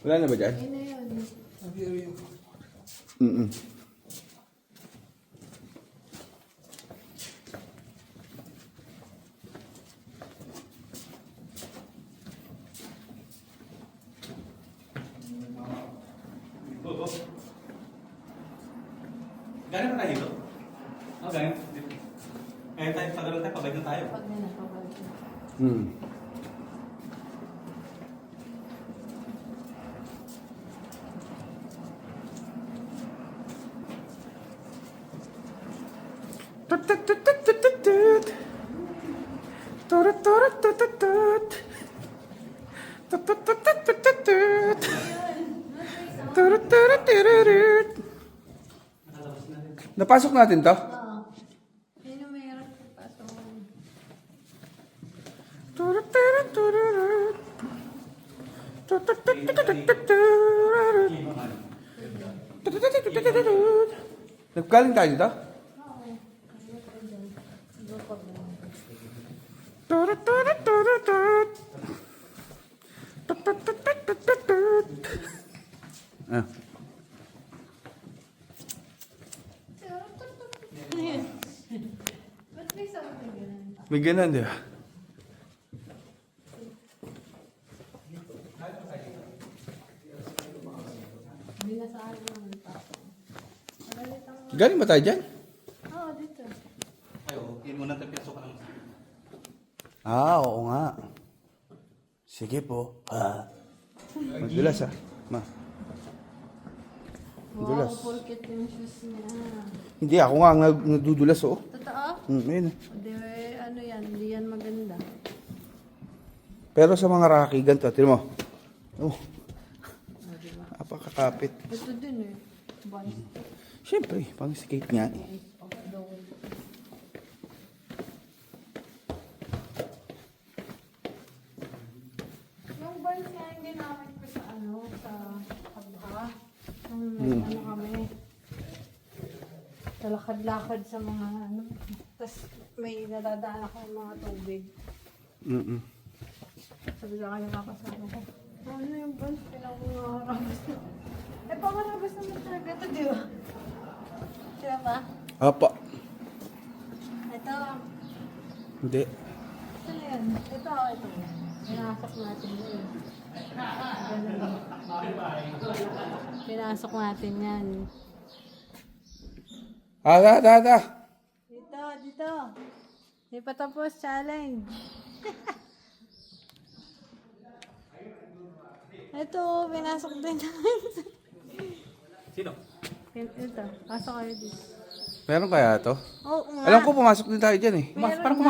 Wala na ba dyan? Galing pa tayo dito? Galing. Kaya tayo, pagano'n tayo, pabalik na tayo. Pag na pabalik. Napasok natin to? Oo. Yun yung mayroon ko pa. So, Nagkaling tayo dito? oo. Ano pa dyan? Ano pa ba? Ah. Ayan. Ba't may sound na ganun? May ganun, di ba? Binasaan naman pa. Magalit ang... Galing ba tayo dyan? Oo, dito. Ayo, yun muna tayo pinasok ka ng... Oo nga. Sige po. Madulas Ma. Wow, Dulas. porket yung shoes niya. Hindi, ako nga ang nadudulas, oh. Totoo? Ayun. Hindi, ano yan, hindi yan maganda. Pero sa mga Rocky, ganito, tignan mo. Oh, O, diba? napakakapit. Ito din eh. Buns. Siyempre, pang skate nga eh. Yung buns nga yung ginamit ko sa ano, sa kabha. Nung ano kami. Talakad-lakad sa mga ano. Tapos may nadadaan ako ng mga tubig. Sabi sa kanya kakasama ko, ano yung buns? Pinangarabas na. Eh, pangarabas naman talaga ito, di ba? Diba ba? Apa. Ito. Hindi. Ito na yan. Ito. Pinasok natin yun. Ganun. Pinasok natin yan. Da. Dito. Hindi pa tapos. Challenge. Ito, pinasok din namin. Sino? Ito, pasok kayo dito. Meron kaya to? Oo nga. Alam ko pumasok din tayo dyan eh. Meron Parang nga.